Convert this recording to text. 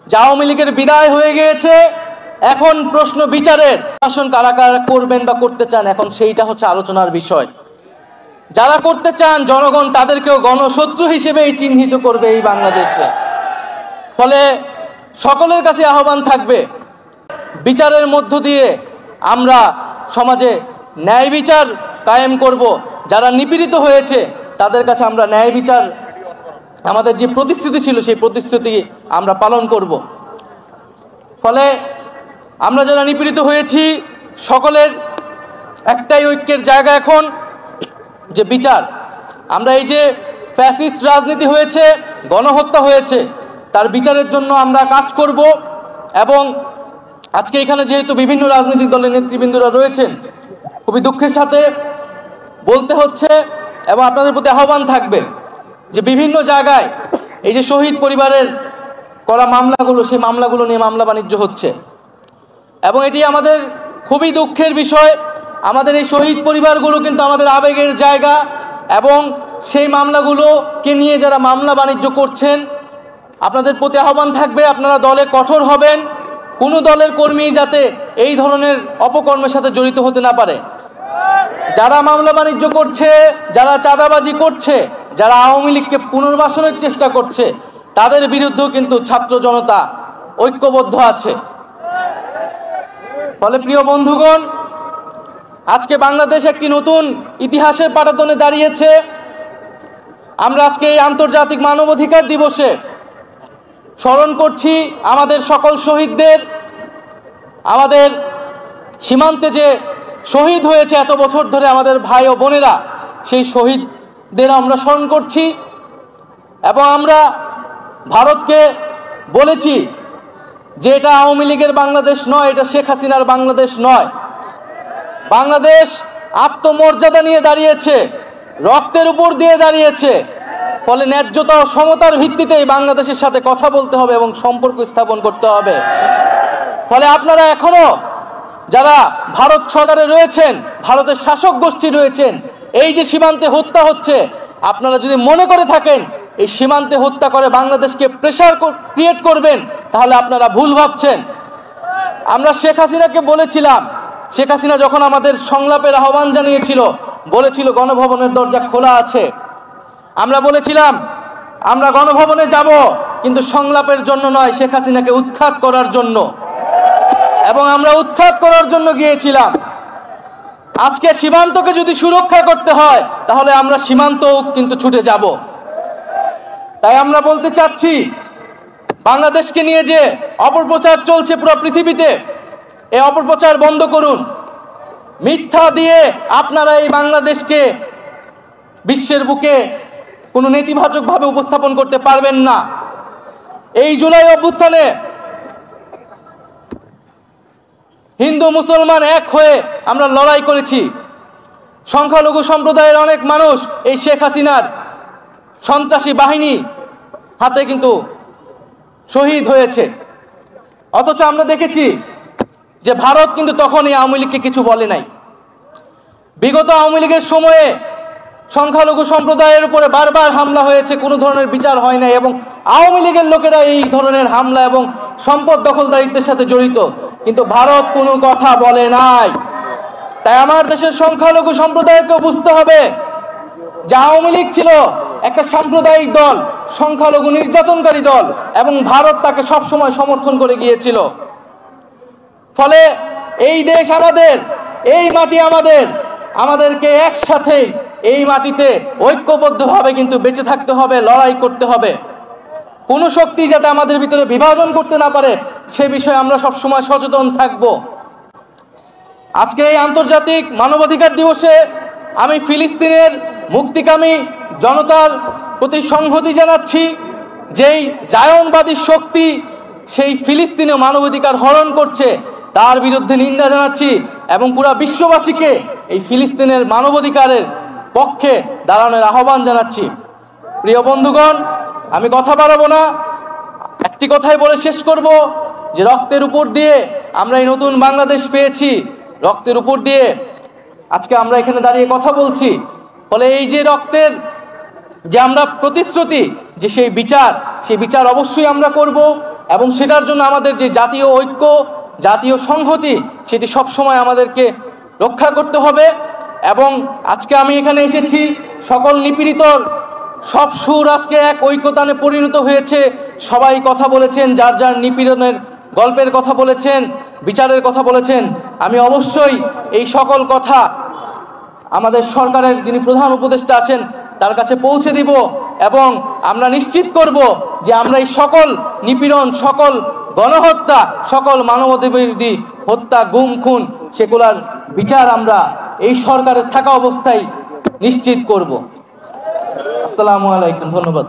যে আওয়ামী লীগের বিদায় হয়ে গিয়েছে, এখন প্রশ্ন বিচারের। শাসন কারা কারা করবেন বা করতে চান, এখন সেইটা হচ্ছে আলোচনার বিষয়। যারা করতে চান জনগণ তাদেরকেও গণশত্রু হিসেবেই চিহ্নিত করবে এই বাংলাদেশে। ফলে সকলের কাছে আহ্বান থাকবে, বিচারের মধ্য দিয়ে আমরা সমাজে ন্যায় বিচার কায়েম করব। যারা নিপীড়িত হয়েছে তাদের কাছে আমরা ন্যায় বিচার, আমাদের যে প্রতিশ্রুতি ছিল সেই প্রতিশ্রুতি আমরা পালন করব। ফলে আমরা যারা নিপীড়িত হয়েছি সকলের একটাই ঐক্যের জায়গা এখন, যে বিচার। আমরা এই যে ফ্যাসিস্ট রাজনীতি হয়েছে, গণহত্যা হয়েছে, তার বিচারের জন্য আমরা কাজ করব। এবং আজকে এখানে যেহেতু বিভিন্ন রাজনৈতিক দলের নেতৃবৃন্দরা রয়েছেন, খুবই দুঃখের সাথে বলতে হচ্ছে এবং আপনাদের প্রতি আহ্বান থাকবে যে বিভিন্ন জায়গায় এই যে শহীদ পরিবারের করা মামলাগুলো, সেই মামলাগুলো নিয়ে মামলা বাণিজ্য হচ্ছে এবং এটি আমাদের খুবই দুঃখের বিষয়। আমাদের এই শহীদ পরিবারগুলো কিন্তু আমাদের আবেগের জায়গা এবং সেই মামলাগুলোকে নিয়ে যারা মামলা বাণিজ্য করছেন, আপনাদের প্রতি আহ্বান থাকবে আপনারা দলে কঠোর হবেন। কোনো দলের কর্মী যাতে এই ধরনের অপকর্মের সাথে জড়িত হতে না পারে। যারা মামলা বাণিজ্য করছে, যারা চাঁদাবাজি করছে, যারা আওয়ামী লীগকে পুনর্বাসনের চেষ্টা করছে, তাদের বিরুদ্ধেও কিন্তু ছাত্র জনতা ঐক্যবদ্ধ আছে। ফলে প্রিয় বন্ধুগণ, আজকে বাংলাদেশ একটি নতুন ইতিহাসের পাটাতনে দাঁড়িয়েছে। আমরা আজকে এই আন্তর্জাতিক মানবাধিকার দিবসে স্মরণ করছি আমাদের সকল শহীদদের, আমাদের সীমান্তে যে শহীদ হয়েছে এত বছর ধরে আমাদের ভাই ও বোনেরা, সেই শহীদদের আমরা স্মরণ করছি। এবং আমরা ভারতকে বলেছি যে এটা আওয়ামী লীগের বাংলাদেশ নয়, এটা শেখ হাসিনার বাংলাদেশ নয়। বাংলাদেশ আত্মমর্যাদা নিয়ে দাঁড়িয়েছে, রক্তের উপর দিয়ে দাঁড়িয়েছে। ফলে ন্যায্যতা ও সমতার ভিত্তিতেই বাংলাদেশের সাথে কথা বলতে হবে এবং সম্পর্ক স্থাপন করতে হবে। ফলে আপনারা এখনো যারা ভারত সরকারে রয়েছেন, ভারতের শাসক গোষ্ঠী রয়েছেন, এই যে সীমান্তে হত্যা হচ্ছে, আপনারা যদি মনে করে থাকেন এই সীমান্তে হত্যা করে বাংলাদেশকে প্রেসার ক্রিয়েট করবেন, তাহলে আপনারা ভুল ভাবছেন। আমরা শেখ হাসিনাকে বলেছিলাম, শেখ হাসিনা যখন আমাদের সংলাপের আহ্বান জানিয়েছিল, বলেছিল গণভবনের দরজা খোলা আছে। আমরা বলেছিলাম আমরা গণভবনে যাব, কিন্তু সংলাপের জন্য নয়, শেখ হাসিনাকে উৎখাত করার জন্য। এবং আমরা উৎখাত করার জন্য গিয়েছিলাম। আজকে সীমান্তকে যদি সুরক্ষা করতে হয়, তাহলে আমরা সীমান্তও কিন্তু ছুটে যাব। তাই আমরা বলতে চাচ্ছি, বাংলাদেশকে নিয়ে যে অপপ্রচার চলছে পুরো পৃথিবীতে, এই অপপ্রচার বন্ধ করুন। মিথ্যা দিয়ে আপনারা এই বাংলাদেশকে বিশ্বের বুকে কোনো নেতিবাচকভাবে উপস্থাপন করতে পারবেন না। এই জুলাই অভ্যুত্থানে হিন্দু মুসলমান এক হয়ে আমরা লড়াই করেছি। সংখ্যালঘু সম্প্রদায়ের অনেক মানুষ এই শেখ হাসিনার সন্ত্রাসী বাহিনী হাতে কিন্তু শহীদ হয়েছে। অথচ আমরা দেখেছি যে ভারত কিন্তু তখন এই আওয়ামী লীগকে কিছু বলে নাই। বিগত আওয়ামী লীগের সময়ে সংখ্যালঘু সম্প্রদায়ের উপরে বারবার হামলা হয়েছে, কোনো ধরনের বিচার হয় নাই এবং আওয়ামী লীগের লোকেরা এই ধরনের হামলা এবং সম্পদ দখলদারিত্বের সাথে জড়িত, কিন্তু ভারত কোনো কথা বলে নাই। তাই আমার দেশের সংখ্যালঘু সম্প্রদায়কে বুঝতে হবে যে আওয়ামী লীগ ছিল একটা সাম্প্রদায়িক দল, সংখ্যালঘু নির্যাতনকারী দল, এবং ভারত তাকে সবসময় সমর্থন করে গিয়েছিল। ফলে এই দেশ আমাদের, এই মাটি আমাদের, আমাদেরকে একসাথেই এই মাটিতে ঐক্যবদ্ধভাবে কিন্তু বেঁচে থাকতে হবে, লড়াই করতে হবে। কোনো শক্তি যাতে আমাদের ভিতরে বিভাজন করতে না পারে সে বিষয়ে আমরা সবসময় সচেতন থাকব। আজকে এই আন্তর্জাতিক মানবাধিকার দিবসে আমি ফিলিস্তিনের মুক্তিকামী জনতার প্রতি সংহতি জানাচ্ছি। যেই জায়নবাদী শক্তি সেই ফিলিস্তিনে মানবাধিকার হরণ করছে, তার বিরুদ্ধে নিন্দা জানাচ্ছি এবং পুরা বিশ্ববাসীকে এই ফিলিস্তিনের মানবাধিকারের পক্ষে দাঁড়ানোর আহ্বান জানাচ্ছি। প্রিয় বন্ধুগণ, আমি কথা বাড়াবো না, একটি কথাই বলে শেষ করব যে রক্তের উপর দিয়ে আমরা এই নতুন বাংলাদেশ পেয়েছি। রক্তের উপর দিয়ে আজকে আমরা এখানে দাঁড়িয়ে কথা বলছি। ফলে এই যে রক্তের যে আমরা প্রতিশ্রুতি, যে সেই বিচার অবশ্যই আমরা করব। এবং সেটার জন্য আমাদের যে জাতীয় ঐক্য, জাতীয় সংহতি, সেটি সবসময় আমাদেরকে রক্ষা করতে হবে। এবং আজকে আমি এখানে এসেছি, সকল নিপীড়িতর সব সুর আজকে এক ঐক্যতানে পরিণত হয়েছে। সবাই কথা বলেছেন, যার যার নিপীড়নের গল্পের কথা বলেছেন, বিচারের কথা বলেছেন। আমি অবশ্যই এই সকল কথা আমাদের সরকারের যিনি প্রধান উপদেষ্টা আছেন তার কাছে পৌঁছে দিব, এবং আমরা নিশ্চিত করব যে আমরা এই সকল নিপীড়ন, সকল গণহত্যা, সকল মানবতাবিরোধী হত্যা, গুম, খুন, সেগুলার বিচার আমরা এই সরকারের থাকা অবস্থায় নিশ্চিত করব। আসসালামু আলাইকুম, ধন্যবাদ।